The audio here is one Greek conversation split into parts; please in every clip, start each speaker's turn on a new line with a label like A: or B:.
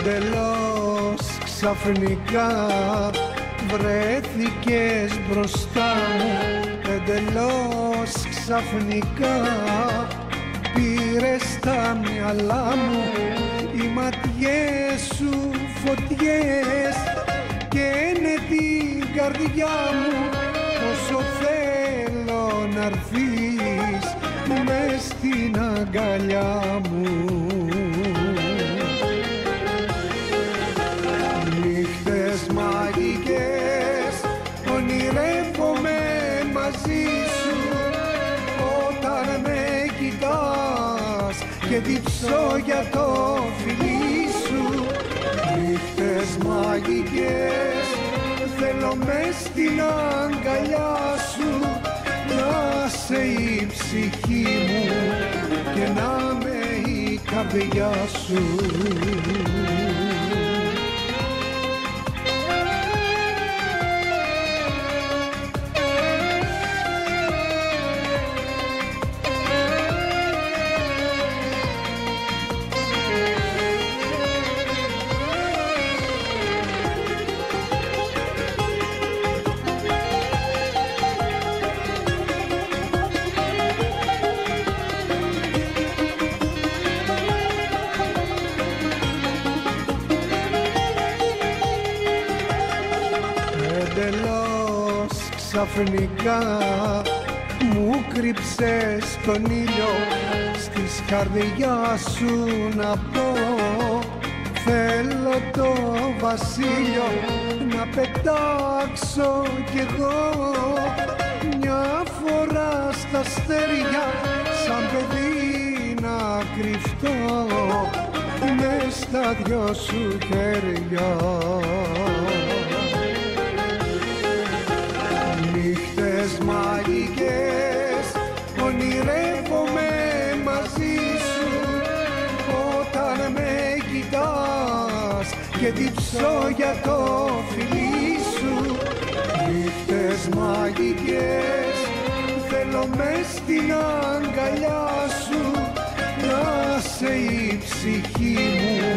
A: Εντελώς ξαφνικά βρέθηκες μπροστά μου, εντελώς ξαφνικά πήρες τα μυαλά μου, οι ματιές σου φωτιές καίνε την καρδιά μου, όσο θέλω να έρθεις μες στην αγκαλιά μου. Μαγικές ονειρεύομαι μαζί σου, όταν με κοιτάς και διψώ για το φιλί σου. Νύχτες μαγικές θέλω μες στην αγκαλιά σου, να σε η ψυχή μου και να με η καρδιά σου. Εντελώς ξαφνικά μου κρύψες τον ήλιο, στις καρδιά σου να πω θέλω το βασίλειο να πετάξω κι εγώ μια φορά στα αστέρια, σαν παιδί να κρυφτώ μες στα δυο σου χέρια. Νύχτες μαγικές ονειρεύομαι μαζί σου, όταν με κοιτάς και διψώ για το φιλί σου. Νύχτες μαγικές θέλω μες στην αγκαλιά σου, να σε η ψυχή μου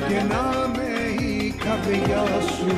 A: και να με η καρδιά σου.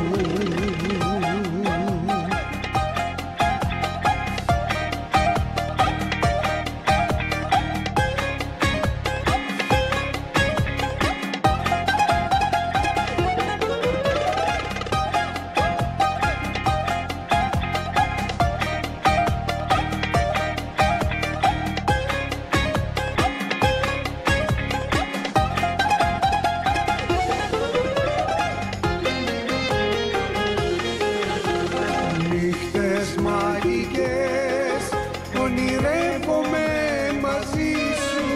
A: Ονειρεύομαι μαζί σου,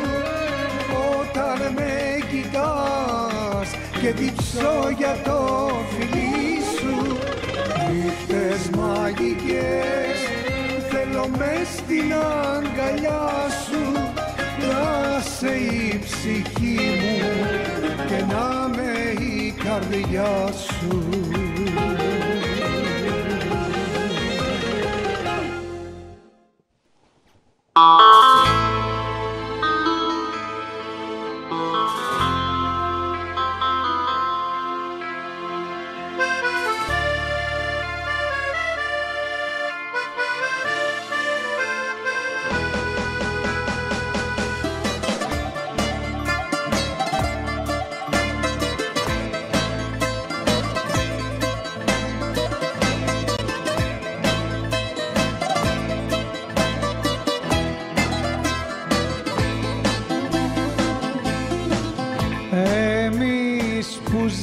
A: όταν με κοιτάς και διψώ για το φιλί σου. Νύχτες μαγικές θέλω μες στην αγκαλιά σου, να σε η ψυχή μου και να με η καρδιά σου.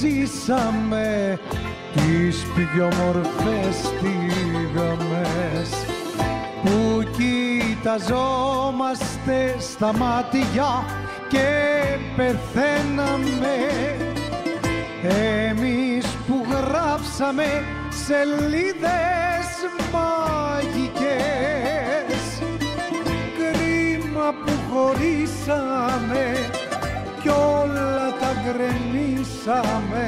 A: Ζήσαμε τις πιο μορφές στιγμές που κοιταζόμαστε στα μάτια και πεθαίναμε, εμείς που γράψαμε σελίδες μαγικές. Κρίμα που χωρίσαμε κι όλα τα γκρεμίσαμε.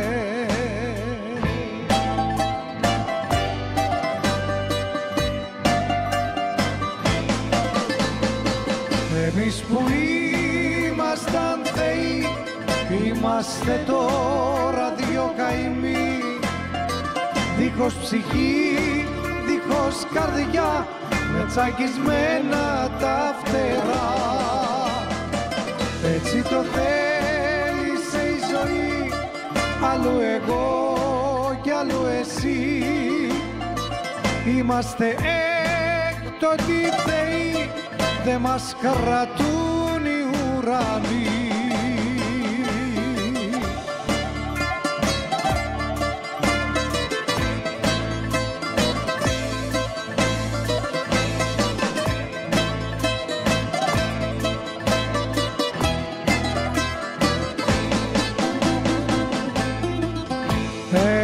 A: Εμείς που ήμασταν θεοί, είμαστε τώρα δυο καημοί, δίχως ψυχή, δίχως καρδιά, με τσακισμένα τα φτερά. Έτσι το θέλησε η ζωή, άλλο εγώ κι άλλο εσύ. Είμαστε έκτοτοι θεοί, δε μας κρατούν οι ουρανοί.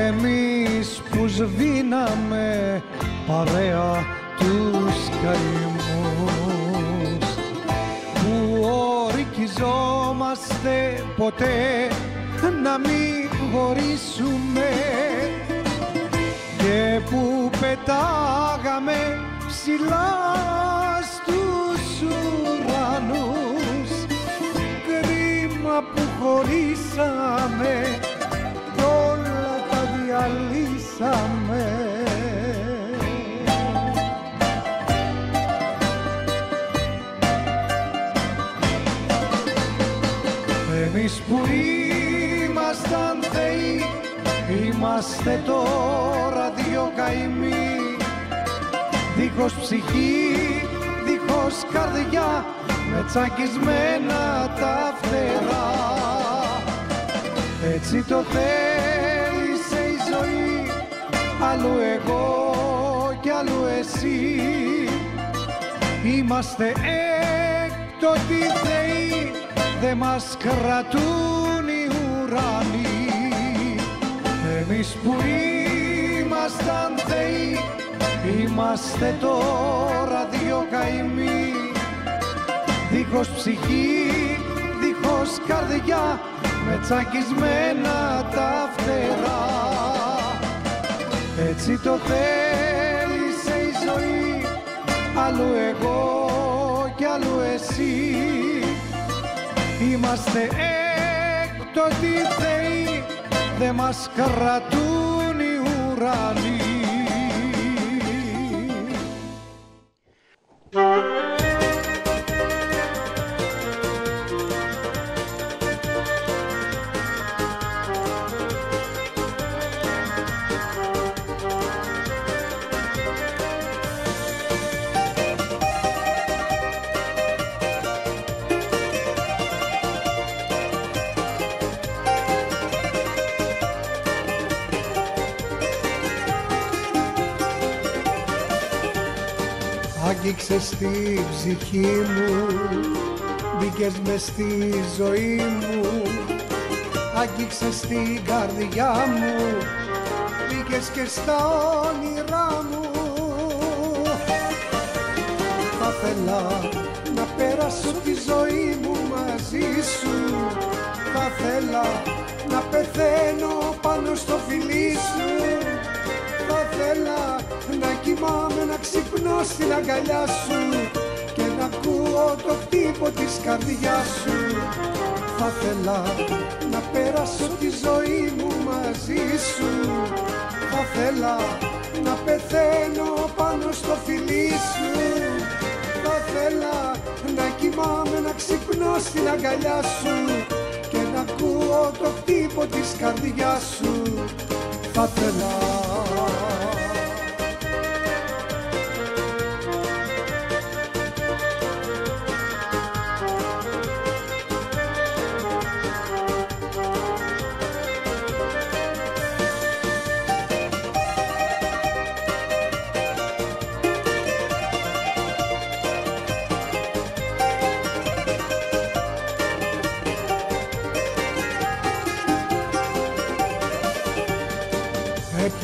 A: Εμείς που σβήναμε παρέα τους καημούς, που ορκιζόμαστε ποτέ να μην χωρίσουμε και που πετάγαμε ψηλά στους ουρανούς. Κρίμα που χωρίσαμε κι όλα τα διαλύσαμε. Εμείς που ήμασταν θεοί, είμαστε τώρα δυο καημοί, δίχως ψυχή, δίχως καρδιά, με τσακισμένα τα φτερά. Έτσι το θέλησε η ζωή, άλλο εγώ κι άλλο εσύ. Είμαστε έκτοτοι θεοί, δε μας κρατούν οι ουρανοί. Εμείς που ήμασταν θεοί, είμαστε τώρα δυο καημοί, δίχως ψυχή, δίχως καρδιά, με τσακισμένα τα φτερά. Έτσι το θέλησε η ζωή, άλλο εγώ κι άλλο εσύ. Είμαστε έκτοτοι θεοί, δε μας κρατούν οι ουρανοί. Άγγιξες στη ψυχή μου, μπήκες μες στη ζωή μου. Άγγιξες στην καρδιά μου, μπήκες και στα όνειρά μου. Θα θέλα να πέρασω τη ζωή μου μαζί σου, θα θέλα να πεθαίνω πάνω στο φιλί σου. Θα θέλα να κοιμάμαι, να ξυπνώ στην αγκαλιά σου και να ακούω το χτύπο της καρδιάς σου. Θα θέλα να πέρασω τη ζωή μου μαζί σου, θα θέλα να πεθαίνω πάνω στο φιλί σου. Θα θέλα να κοιμάμαι, να ξυπνώ στην αγκαλιά σου και να ακούω το χτύπο της καρδιάς σου. Θα θέλα.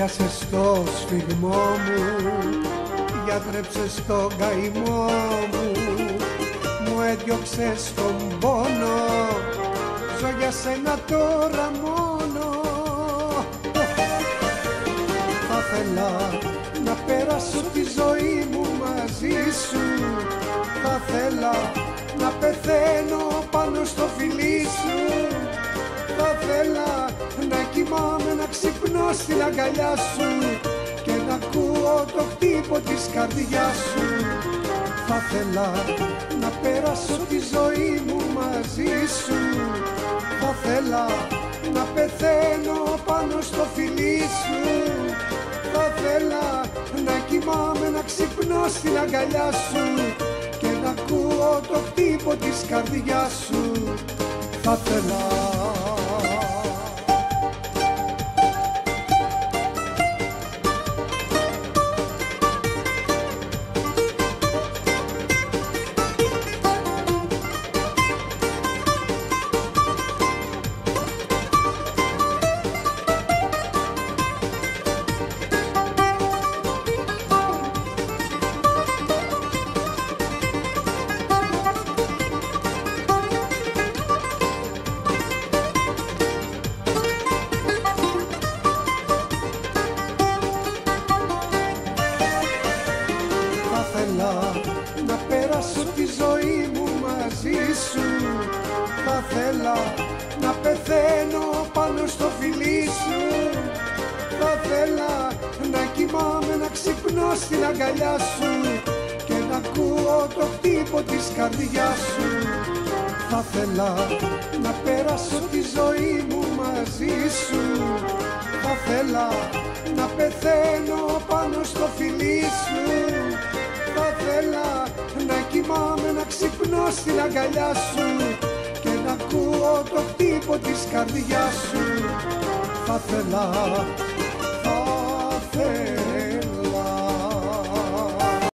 A: πιάσες το σφιγμό μου, γιατρέψες τον καημό μου, μου έδιωξες τον πόνο, ζω για σένα τώρα μόνο. Θα ήθελα να πέρασω τη ζωή μου μαζί σου, θα ήθελα να πεθαίνω πάνω στο φιλί σου, θα ήθελα να κοιμάμαι, να ξυπνώ στην αγκαλιά σου και να ακούω το χτύπο της καρδιάς σου. Θα ήθελα να πέρασω τη ζωή μου μαζί σου, θα ήθελα να πεθαίνω πάνω στο φιλί σου, θα ήθελα να κοιμάμαι, να ξυπνώ στην αγκαλιά σου και να ακούω το χτύπο της καρδιάς σου. Θα ήθελα. Να πέρασω τη ζωή μου μαζί σου, θα ήθελα να πεθαίνω πάνω στο φιλί σου, θα ήθελα να κοιμάμαι, να ξυπνώ στην αγκαλιά σου και να ακούω το χτύπο της καρδιάς σου. Θα ήθελα να πέρασω τη ζωή μου μαζί σου, θα ήθελα να πεθαίνω πάνω στο φιλί σου, θα ήθελα να κοιμάμαι, να ξυπνώ στην αγκαλιά σου και να ακούω το χτύπο της καρδιάς σου. Θα ήθελα, θα ήθελα.